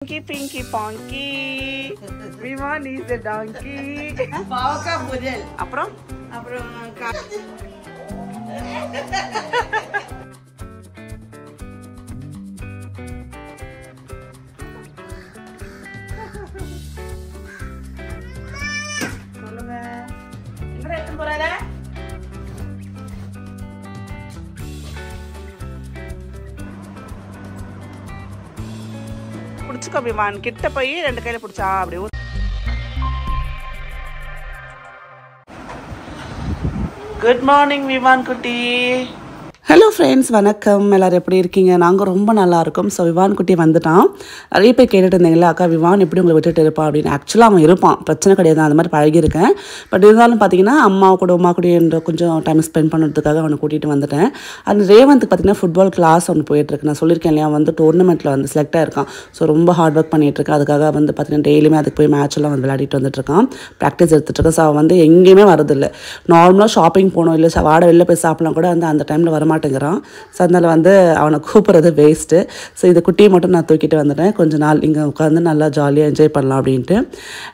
Pinky Ponky. Vivan is a donkey. Pavaka budel. அப்புறம் சொல்லுங்க. எங்க எடுத்து போறால? புடிச்சுக்கோ விவான், கிட்ட போய் ரெண்டு கையில புடிச்சா அப்படி. குட் மார்னிங் விவான் குட்டி. ஹலோ ஃப்ரெண்ட்ஸ், வணக்கம். எல்லோரும் எப்படி இருக்கீங்க? நாங்கள் ரொம்ப நல்லா இருக்கோம். ஸோ விவான் குட்டி வந்துட்டான். நிறைய பேர் கேட்டுட்டு இருந்தீங்களா, அக்கா விவான் எப்படி உங்களை விட்டுட்டு இருப்பான் அப்படின்னு. ஆக்சுவலாக அவன் இருப்பான், பிரச்சனை கிடையாது, அந்த மாதிரி பழகியிருக்கேன். பட் இருந்தாலும் பார்த்தீங்கன்னா அம்மா கூட கொஞ்சம் டைம் ஸ்பெண்ட் பண்ணுறதுக்காக அவனை கூட்டிகிட்டு வந்துட்டேன். அது ரேவந்துக்கு பார்த்தீங்கன்னா ஃபுட்பால் கிளாஸ் ஒன்று போயிட்டுருக்கு. நான் சொல்லியிருக்கேன் இல்லையா, வந்து டோர்னமெண்ட்டில் வந்து செலக்ட் ஆகிருக்கான். ஸோ ரொம்ப ஹார்ட் ஒர்க் பண்ணிகிட்ருக்கேன். அதுக்காக வந்து பார்த்தீங்கன்னா டெய்லியுமே அதுக்கு போய் மேட்செல்லாம் வந்து விளையாடிட்டு வந்துட்டுருக்கான், ப்ராக்டிஸ் எடுத்துகிட்ருக்கேன். ஸோ அவன் வந்து எங்கேயுமே வரதில்லை. நார்மலாக ஷாப்பிங் போகணும், இல்லை வாட வெளில போய் சாப்பிடலாம் கூட வந்து அந்த டைமில் வரமாட்டேங்கிறான். ஸோ அதனால் வந்து அவனை கூப்பிட்றது வேஸ்ட்டு. ஸோ இந்த குட்டியை மட்டும் நான் தூக்கிட்டு வந்துட்டேன். கொஞ்சம் நாள் இங்கே உட்காந்து நல்லா ஜாலியாக என்ஜாய் பண்ணலாம் அப்படின்ட்டு.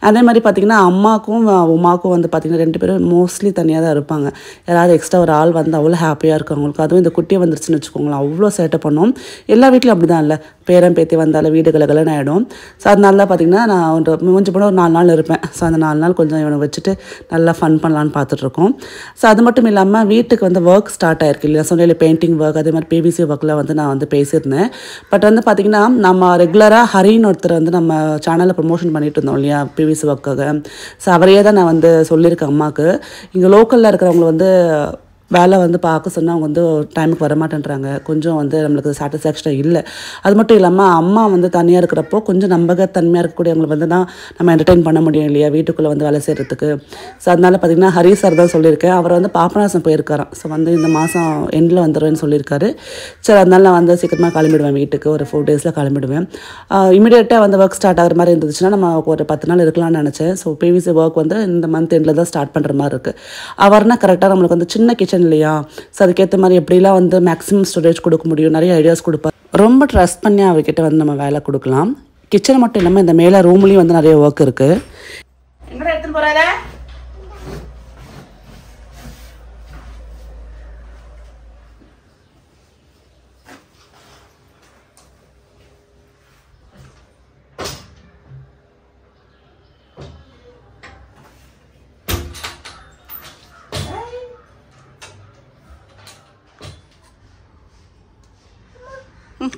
அதே மாதிரி பார்த்திங்கன்னா அம்மாக்கும் உமாக்கும் வந்து பார்த்திங்கன்னா ரெண்டு பேரும் மோஸ்ட்லி தனியாக தான் இருப்பாங்க. யாராவது எக்ஸ்ட்ரா ஒரு ஆள் வந்து அவ்வளோ ஹாப்பியாக இருக்கும் அவங்களுக்கு. அதுவும் இந்த குட்டியை வந்துருச்சுன்னு வச்சுக்கோங்களேன், அவ்வளோ சேட்டை பண்ணும். எல்லா வீட்லையும் அப்படி தான் இல்லை, பேரன் பேத்தி வந்தாலும் வீடு கலகலன்னு ஆகிடும். ஸோ அதனால தான் பார்த்திங்கன்னா நான் முடிஞ்ச போனால் ஒரு 4 நாள் இருப்பேன். ஸோ அந்த 4 நாள் கொஞ்சம் இவனை வச்சுட்டு நல்லா ஃபன் பண்ணலான்னு பார்த்துட்ருக்கோம். ஸோ அது மட்டும் இல்லாமல் வீட்டுக்கு வந்து ஒர்க் ஸ்டார்ட் ஆகிருக்கு இல்லையா, சொன்ன பெயிண்டிங் ஒர்க், அதே மாதிரி பிவிசி ஒர்க்கில் வந்து நான் வந்து பேசியிருந்தேன். பட் வந்து பார்த்திங்கன்னா நம்ம ரெகுலராக ஹரின்னு ஒருத்தர் வந்து நம்ம சேனலில் ப்ரொமோஷன் பண்ணிட்டு இருந்தோம் இல்லையா பிவிசி ஒர்க்காக. ஸோ அவரையே தான் நான் வந்து சொல்லியிருக்கேன் அம்மாவுக்கு. இங்கே லோக்கலில் இருக்கிறவங்க வந்து வேலை வந்து பார்க்க சொன்னால் அவங்க வந்து டைமுக்கு வரமாட்டேன்றாங்க. கொஞ்சம் வந்து நம்மளுக்கு சாட்டிஸ்ஃபேக்ஷனாக இல்லை. அது மட்டும் இல்லாமல் அம்மா வந்து தனியாக இருக்கிறப்போ கொஞ்சம் நம்பகத்தன்மையாக இருக்கக்கூடியவங்களை வந்து தான் நம்ம என்டர்டெயின் பண்ண முடியும் இல்லையா வீட்டுக்குள்ளே வந்து வேலை செய்கிறதுக்கு. ஸோ அதனால் பார்த்திங்கன்னா ஹரி சார் தான் சொல்லியிருக்கேன். அவர் வந்து பாபநாசம் போயிருக்காராம். ஸோ வந்து இந்த மாதம் எண்டில் வந்துடுவேன்னு சொல்லியிருக்காரு. சரி, அதனால நான் வந்து சீக்கிரமாக கிளம்பிடுவேன் வீட்டுக்கு. ஒரு 4 டேஸில் கிளம்பிடுவேன். இமீடியட்டாக வந்து ஒர்க் ஸ்டார்ட் ஆகிற மாதிரி இருந்துச்சுன்னா நம்ம ஒரு 10 நாள் இருக்கலாம்னு நினச்சேன். ஸோ பிவிசி ஒர்க் வந்து இந்த மந்த் எண்டில் தான் ஸ்டார்ட் பண்ணுற மாதிரி இருக்குது. அவர்னா கரெக்டாக நம்மளுக்கு வந்து சின்ன கிச்சன் இல்லையா, ஸோ அதுக்கேற்ற மாதிரி எப்படிலாம் வந்து மேக்ஸிமம் ஸ்டோரேஜ் கொடுக்க முடியும், நிறைய ஐடியாஸ் கொடுப்பார். ரொம்ப ட்ரஸ்ட் பண்ணி அவர்கிட்ட வந்து நம்ம வேலை கொடுக்கலாம். கிச்சன் மட்டும் இல்லாமல் இந்த மேலே ரூம்லேயும் வந்து நிறைய ஒர்க் இருக்குது. எங்கே எடுத்துன்னு போகிறார?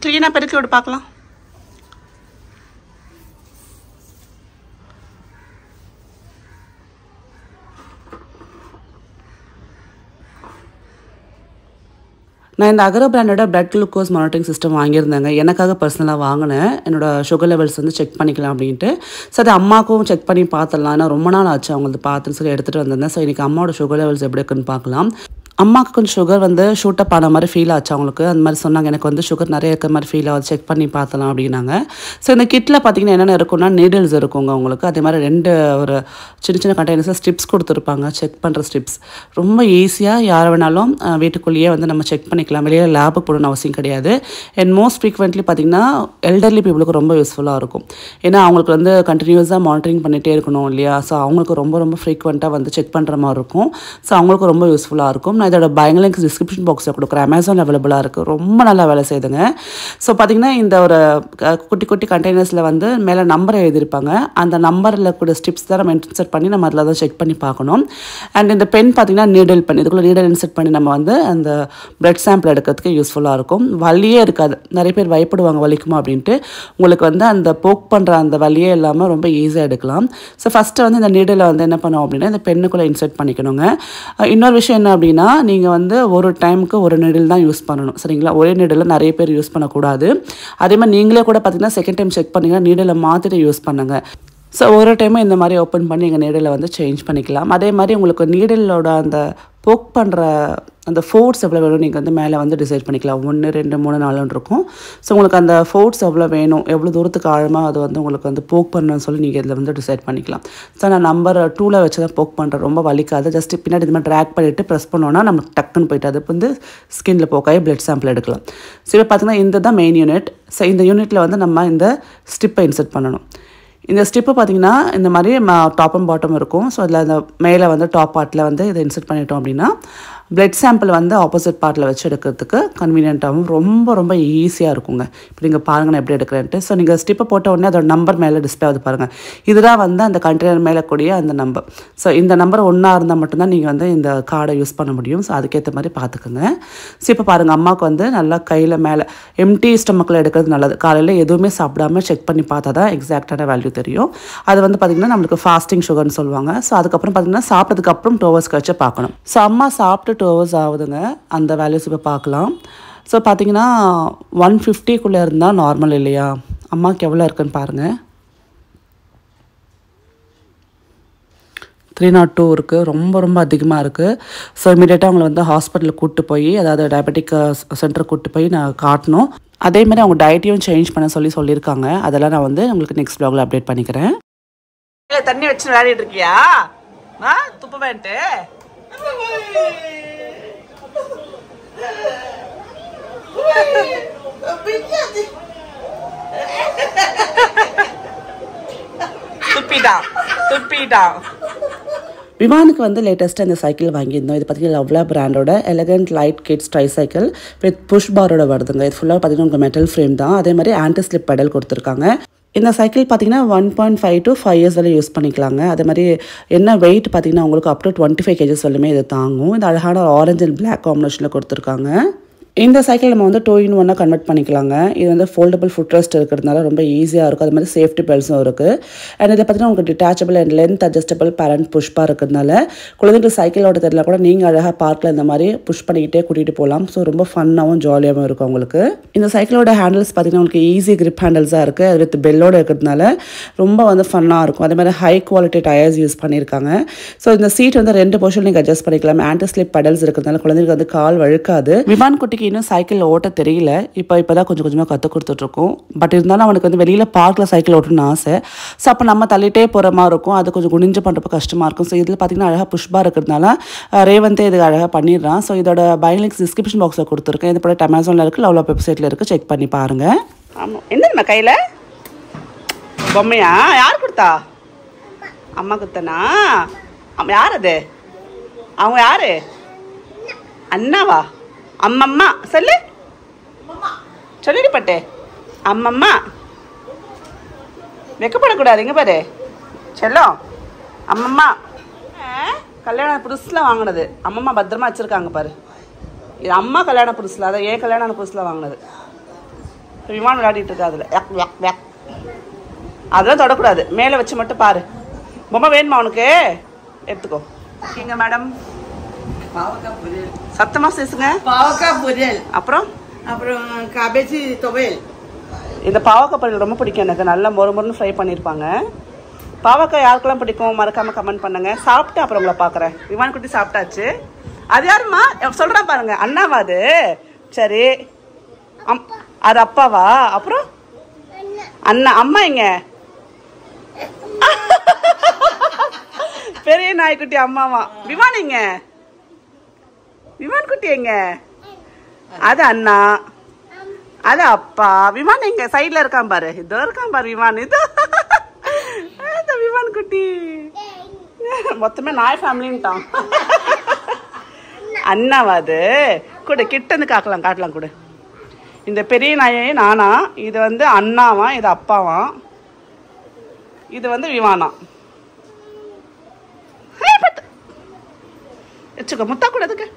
க்ளீனாக பெருக்கி விட்டு பார்க்கலாம். நான் இந்த அகரோ பிராண்டோட பிளட் குளுக்கோஸ் மானிட்டரிங் சிஸ்டம் வாங்கியிருந்தேங்க. எனக்காக பர்சனலாக வாங்கினேன். என்னோடய சுகர் லெவல்ஸ் வந்து செக் பண்ணிக்கலாம் அப்படின்ட்டு. ஸோ அது அம்மாவுக்கும் செக் பண்ணி பார்த்துடலாம். ஏன்னா ரொம்ப நாள் ஆச்சு அவங்களுக்கு பார்த்துன்னு சொல்லி எடுத்துகிட்டு வந்திருந்தேன். ஸோ இன்றைக்கி அம்மாவோட சுகர் லெவல்ஸ் எப்படி இருக்குன்னு பார்க்கலாம். அம்மாவுக்கு கொஞ்சம் சுகர் வந்து ஷூட்டப் ஆன மாதிரி ஃபீல் ஆச்சு அவங்களுக்கு. அந்த மாதிரி சொன்னாங்க, எனக்கு வந்து சுகர் நிறைய இருக்கிற மாதிரி ஃபீல் ஆகுது, செக் பண்ணி பார்த்தலாம் அப்படின்னாங்க. ஸோ இந்த கிட்டில் பார்த்திங்கன்னா என்னென்ன இருக்குன்னா நீடில்ஸ் இருக்குங்க உங்களுக்கு. அதே மாதிரி 2 ஒரு சின்ன கண்டெய்னர்ஸில் ஸ்ட்ரிப்ஸ் கொடுத்துருப்பாங்க, செக் பண்ணுற ஸ்ட்ரிப்ஸ். ரொம்ப ஈஸியாக யார் வேணாலும் வீட்டுக்குள்ளேயே வந்து நம்ம செக் பண்ணிக்கலாம், வெளியில் லேபுக்கு போடணும்னு அவசியம் கிடையாது. அண்ட் மோஸ்ட் ஃப்ரீக்வெண்ட்லி பார்த்திங்கன்னா எல்டர்லி பீப்புளுக்கு ரொம்ப யூஸ்ஃபுல்லாக இருக்கும். ஏன்னா அவங்களுக்கு வந்து கண்டினியூஸாக மானிட்டரிங் பண்ணிகிட்டே இருக்கணும் இல்லையா. ஸோ அவங்களுக்கு ரொம்ப ஃப்ரீக்வெண்ட்டாக வந்து செக் பண்ணுற மாதிரி இருக்கும். ஸோ அவங்களுக்கு ரொம்ப யூஸ்ஃபுல்லாக இருக்கும். இதோட பயங்கர லிங்க் டிஸ்கிரிப்ஷன் பாக்ஸில் கொடுக்குறேன். அமேசான் அவைலபிளாக இருக்குது, ரொம்ப நல்லா வேலை செய்யுதுங்க. ஸோ பார்த்திங்கன்னா இந்த ஒரு குட்டி கண்டெய்னர்ஸில் வந்து மேலே நம்பர் எழுதியிருப்பாங்க. அந்த நம்பரில் கூட ஸ்டிப்ஸ் தான் நம்ம இன்சர்ட் பண்ணி நம்ம அதில் தான் செக் பண்ணி பார்க்கணும். அண்ட் இந்த பென் பார்த்திங்கன்னா நீடல் பென், இதுக்குள்ளே நீடல் இன்சர்ட் பண்ணி நம்ம வந்து அந்த பிளட் சாம்பிள் எடுக்கிறதுக்கு யூஸ்ஃபுல்லாக இருக்கும். வலியே இருக்காது. நிறைய பேர் பயப்படுவாங்க வலிக்குமா அப்படின்ட்டு. உங்களுக்கு வந்து அந்த போக் பண்ணுற அந்த வலியே இல்லாமல் ரொம்ப ஈஸியாக எடுக்கலாம். ஸோ ஃபஸ்ட்டு வந்து இந்த நீடலை வந்து என்ன பண்ணுவோம் அப்படின்னா இந்த பெண்ணுக்குள்ளே இன்சர்ட் பண்ணிக்கணுங்க. இன்னொரு விஷயம் என்ன அப்படின்னா, நீங்கள் வந்து ஒரு டைமுக்கு ஒரு நீடில் தான் யூஸ் பண்ணணும், சரிங்களா. ஒரே நீடில் நிறைய பேர் யூஸ் பண்ணக்கூடாது. அதே மாதிரி நீங்களே கூட பார்த்திங்கன்னா செகண்ட் டைம் செக் பண்ணிங்கன்னா நீடிலை மாற்றிட்டு யூஸ் பண்ணுங்கள். ஸோ ஒரு டைமும் இந்த மாதிரி ஓப்பன் பண்ணி எங்கள் நீடிலை வந்து சேஞ்ச் பண்ணிக்கலாம். அதே மாதிரி உங்களுக்கு நீடிலோட அந்த போக் பண்ணுற அந்த ஃபோர்ஸ் எவ்வளோ வேணும் நீங்கள் வந்து மேலே வந்து டிசைட் பண்ணிக்கலாம். 1 2 3 4 இருக்கும். ஸோ உங்களுக்கு அந்த ஃபோர்ஸ் எவ்வளோ வேணும், எவ்வளோ தூரத்துக்கு ஆழமாக அது வந்து உங்களுக்கு வந்து போக் பண்ணணும்னு சொல்லி நீங்கள் இதில் வந்து டிசைட் பண்ணிக்கலாம். ஸோ நான் நம்பர் 2ல் வச்சு தான் போக் பண்ணுறேன். ரொம்ப வலிக்காது. ஜஸ்ட் பின்னாடி இது மாதிரி ட்ராக் பண்ணிவிட்டு ப்ரெஸ் பண்ணோன்னா நமக்கு டக்குன்னு போய்ட்டு அது வந்து ஸ்கின்னில் போக்காகி பிளட் சாம்பிள் எடுக்கலாம். ஸோ இப்போ பார்த்தீங்கன்னா இந்த தான் மெயின் யூனிட். ஸோ இந்த யூனிட்டில் வந்து நம்ம இந்த ஸ்டிப்பை இன்சர்ட் பண்ணணும். இந்த ஸ்டிப்பு பார்த்திங்கன்னா இந்த மாதிரி டாப் அண்ட் பாட்டம் இருக்கும். ஸோ அதில் அந்த மேலே வந்து டாப் பார்ட்டில் வந்து இதை இன்சர்ட் பண்ணிட்டோம் அப்படின்னா பிளட் சாம்பிள் வந்து ஆப்போசிட் பார்ட்டில் வச்சு எடுக்கிறதுக்கு கன்வீனியன்ட்டாகவும் ரொம்ப ரொம்ப ஈஸியாக இருக்குங்க. இப்போ நீங்கள் பாருங்கள் நான் எப்படி எடுக்கிறேன்ட்டு. ஸோ நீங்கள் ஸ்டிப்பை போட்ட உடனே அதோட நம்பர் மேலே டிஸ்பிளே ஆகுது பாருங்கள். இதுதான் வந்து அந்த கண்டெய்னர் மேலே கூடிய அந்த நம்பர். ஸோ இந்த நம்பர் 1 இருந்தால் மட்டும்தான் நீங்கள் வந்து இந்த கார்டை யூஸ் பண்ண முடியும். ஸோ அதுக்கேற்ற மாதிரி பார்த்துக்குங்க. ஸோ இப்போ பாருங்கள் அம்மாவுக்கு வந்து நல்லா கையில் மேலே எம்டி ஸ்டமக்கில் எடுக்கிறது நல்லது. காலையில் எதுவுமே சாப்பிடாம செக் பண்ணி பார்த்தா தான் எக்ஸாக்டான வேல்யூ தெரியும். அது வந்து பார்த்திங்கன்னா நம்மளுக்கு ஃபாஸ்டிங் சுகர்னு சொல்லுவாங்க. ஸோ அதுக்கப்புறம் பார்த்திங்கன்னா சாப்பிட்டதுக்கப்புறம் 2 hours கழிச்சு பார்க்கணும். ஸோ அம்மா சாப்பிட்டு 2 hours ஆகுதுங்க. அந்த வேல்யூஸ் இப்போ பார்க்கலாம். ஸோ பார்த்தீங்கன்னா 150க்குள்ளே இருந்தால் நார்மல் இல்லையா? அம்மாவுக்கு எவ்வளோ இருக்குன்னு பாருங்கள். 302 இருக்குது. ரொம்ப ரொம்ப அதிகமாக இருக்குது. ஸோ இமீடியட்டாக அவங்களை வந்து ஹாஸ்பிட்டலுக்கு கூப்பிட்டு போய், அதாவது டயபெட்டிக் சென்டருக்கு கூப்பிட்டு போய் நான் காட்டணும். அதே மாதிரி அவங்க டயட்டையும் சேஞ்ச் பண்ண சொல்லியிருக்காங்க. அதெல்லாம் நான் வந்து உங்களுக்கு நெக்ஸ்ட் வ்ளாகில் அப்டேட் பண்ணிக்கிறேன். தண்ணி வச்சு விளையாடிட்டு இருக்கியா? துப்ப வேண்ட்டு துப்பிட்டா. விமானுக்கு வந்து லேட்டஸ்ட்டாக இந்த சைக்கிள் வாங்கியிருந்தோம். இது பார்த்தீங்கன்னா லவ்லா பிராண்டோட elegant light kids tricycle with push பாரோட வருதுங்க. இது ஃபுல்லாக பார்த்தீங்கன்னா உங்களுக்கு மெட்டல் ஃப்ரேம் தான். அதே மாதிரி ஆன்டி ஸ்லிப் பெடல் கொடுத்துருக்காங்க. இந்த சைக்கிள் பார்த்தீங்கன்னா 1.5 to 5 years வரை யூஸ் பண்ணிக்கலாங்க. அதே மாதிரி என்ன வெயிட் பார்த்தீங்கன்னா உங்களுக்கு அப் டு 25 kgs வரையுமே இது தாங்கும். இந்த அழகான ஆரஞ்சு அண்ட் பிளாக் காம்பினேஷனில் கொடுத்துருக்காங்க. இந்த சைக்கிள் நம்ம வந்து 2-in-1 கன்வெர்ட் பண்ணிக்கலாங்க. இது வந்து ஃபோல்டபுள் ஃபுட் ரெஸ்ட் இருக்கிறதுனால ரொம்ப ஈஸியாக இருக்கும். அது மாதிரி சேஃப்டி பெல்ட்ஸும் இருக்குது. அண்ட் இதில் பார்த்தீங்கன்னா உங்களுக்கு detachable and length adjustable parent புஷ்பாக இருக்கிறதுனால குழந்தைங்களுக்கு சைக்கிளோட தெரியல கூட நீங்கள் அழகாக பார்க்கில் இந்த மாதிரி புஷ் பண்ணிக்கிட்டே கூட்டிகிட்டு போகலாம். ஸோ ரொம்ப ஃபன்னாகவும் ஜாலியாகவும் இருக்கும் உங்களுக்கு. இந்த சைக்கிளோட ஹேண்டில்ஸ் பார்த்தீங்கன்னா உங்களுக்கு ஈஸி கிரிப் ஹேண்டில்ஸாக இருக்குது. அது வித் பெல்லோடு இருக்கிறதுனால ரொம்ப வந்து ஃபன்னாக இருக்கும். அதே மாதிரி ஹை குவாலிட்டி டயர்ஸ் யூஸ் பண்ணியிருக்காங்க. ஸோ இந்த சீட் வந்து 2 போர்ஷன் நீங்கள் அட்ஜஸ்ட் பண்ணிக்கலாம். ஆன்டி ஸ்லிப் பெடல்ஸ் இருக்கிறதுனால குழந்தைங்களுக்கு வந்து கால் வழுக்காது. விமான் குட்டிக்கு இன்னும் சைக்கிள் ஓட்ட தெரியல. இப்போதான் கொஞ்சம் கொஞ்சமாக கற்றுக் கொடுத்துட்ருக்கோம். பட் இருந்தாலும் அவனுக்கு வந்து வெளியில் பார்க்கில் சைக்கிள் ஓட்டணும்னு ஆசை. ஸோ அப்போ நம்ம தள்ளிட்டே போகிற மாதிரி இருக்கும். அது கொஞ்சம் குனிஞ்சு பண்ணுறப்ப கஷ்டமாக இருக்கும். ஸோ இதில் பார்த்தீங்கன்னா அழகாக புஷ்பாக இருக்கிறதுனால ரேவந்தே இது அழகாக பண்ணிடுறான். ஸோ இதோட பை லிங்க்ஸ் டிஸ்கிரிப்ஷன் பாக்ஸில் கொடுத்துருக்கேன். இது ப்ராடக்ட் அமேசானில் இருக்குது, லவ்லா வெப்சைட்டில் இருக்குது. செக் பண்ணி பாருங்கள். ஆமாம், என்னம்மா கையில் பொம்மையா? யார் கொடுத்தா? அம்மா கொடுத்தனா? யார் அது? அவங்க யார்? அண்ணாவா? அம்மம்மா சொல்லு, சொல்லிடு பட்டே. அம்மம்மா வெக்கப்படக்கூடாது. இங்கே பாரு செல்லம், அம்மம்மா கல்யாண புதுசில் வாங்கினது. அம்மம்மா பத்திரமா வச்சுருக்காங்க பாரு. இது அம்மா கல்யாண புதுசில், அதை ஏன் கல்யாண புதுசில் வாங்கினது. விமானம் விளையாடிட்டு இருக்கா அதில். அதெல்லாம் தொடக்கூடாது. மேலே வச்சு மட்டும் பாரு. பொம்மை வேணுமா உனக்கு? எடுத்துக்கோ. இங்கே மேடம் சத்தமாக பேசுங்க. பாவக்காய் பொரியல், அப்புறம் காபேஜி துவையல். இந்த பாவக்காய் பொரியல் ரொம்ப பிடிக்கும் எனக்கு. நல்லா மொறுன்னு ஃப்ரை பண்ணியிருப்பாங்க. பாவக்காய் யாருக்கெல்லாம் பிடிக்கும் மறக்காமல் கமெண்ட் பண்ணுங்க. சாப்பிட்டு அப்புறம் உங்களை பார்க்குறேன். விமான் குட்டி சாப்பிட்டாச்சு. அது யாருமா சொல்கிறேன் பாருங்க. அண்ணாவா அது? சரி, அது அப்பாவா? அப்புறம் அண்ணா. அம்மா எங்க? பெரிய நாய்க்குட்டி அம்மாவா? விமான் எங்க? விமான் குட்டி எங்க? அது அண்ணா, அது அப்பா. விமான் எங்க? சைட்ல இருக்கான் பாரு. இதோ இருக்கான் பாரு விமான். இதோ விமான் குட்டி. மொத்தமே நாய் ஃபேமிலின்ட்டான். அண்ணாவா அது? கூட கிட்ட இருந்து காட்டலாம் கூட. இந்த பெரிய நாயே நானா, இது வந்து அண்ணாவா, இது அப்பாவா, இது வந்து விமானா. வச்சுக்கோ, முத்தா கூட அதுக்கு.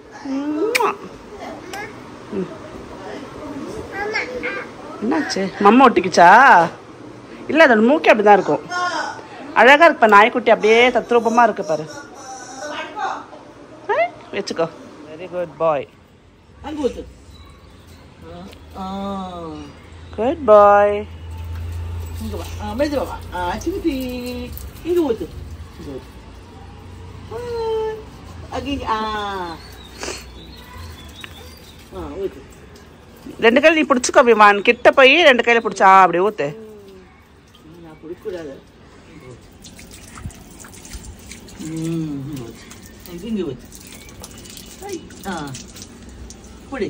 என்னாச்சு? மம்மா ஒட்டிக்குச்சா? இல்லை, அதோட மூக்கே அப்படி தான் இருக்கும். அழகாக இருக்கு. இப்போ நாய்க்குட்டி அப்படியே தத்ரூபமாக இருக்கு பாரு. வச்சுக்கோ. வெரி குட் பாய். குட் பாய். ஊத்து. ரெண்டு கையில நீ பிடிச்சிக்கோ விமான். கிட்ட போய் ரெண்டு கையில பிடிச்சா அப்படி ஊத்து. நான் பிடிக்கூடாது. இங்கே ஊத்து. புடி.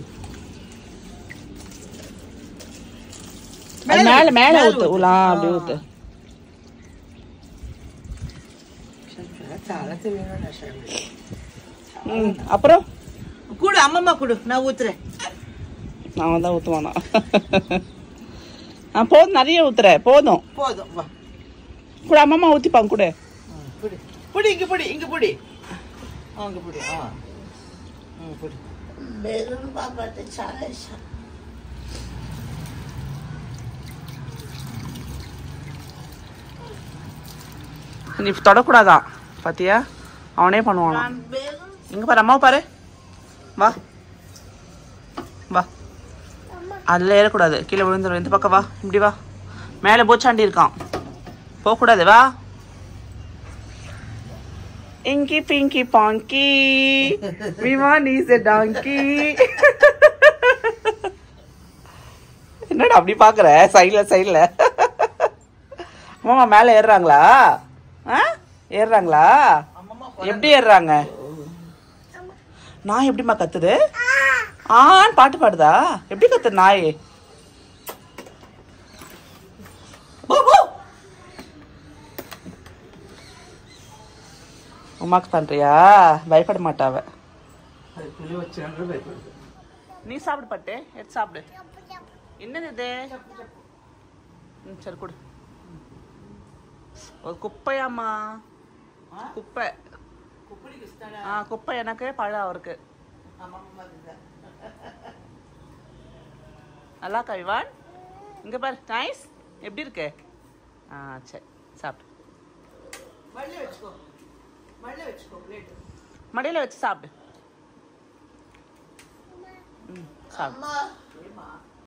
மேல மேல ஊத்து. உலா அப்படி ஊத்து. அப்புறம் கூடு அம்மம்மா கூடு. நான் ஊத்துறேன். நான் தான் ஊத்துவானா? போதும், நிறைய ஊத்துற. போதும் போதும். வா கூட அம்மா ஊத்திப்பாங்க கூட. புடி புடி. இங்க புடி. இங்க புடி. அங்க புடி. புடி. बेरून बाबा ते चालायचं. நீ தொடக்கூடாதான். பாத்தியா, அவனே பண்ணுவானா. இங்க பாரு, அம்மாவை பாரு. வா வா. அதுல ஏறக்கூடாது, கீழே விழுந்துடும். இந்த பக்கம் வா. இப்படி வா. மேலே போச்சாண்டி இருக்கான், போகக்கூடாது. வா. Inky Pinky Ponky, Vivan is a donkey. என்னடா அப்படி பாக்குற? சைடுல அம்மா மேல ஏறுறாங்களா? ஏறுறாங்களா? எப்படி ஏறுறாங்க? நாய் எப்படிமா கத்துது? பாட்டு பாடுதா? எப்படி கத்துது நாய்? உமாக்கு பண்றியா? பயப்பட மாட்டாவ. நீ சாப்பிடு பட்டு. எடுத்து சாப்பிடு. என்னது இது? சரி கொடு. ஒரு குப்பையாம்மா. குப்பை. குப்பை எனக்கு, பழம் அவருக்கு. நல்லா கவிவான். இங்க பாரு. நைஸ். எப்படி இருக்கு? சரி சாப்பிடு. மடியில வச்சு சாப்பிடு. சாப்பிடு.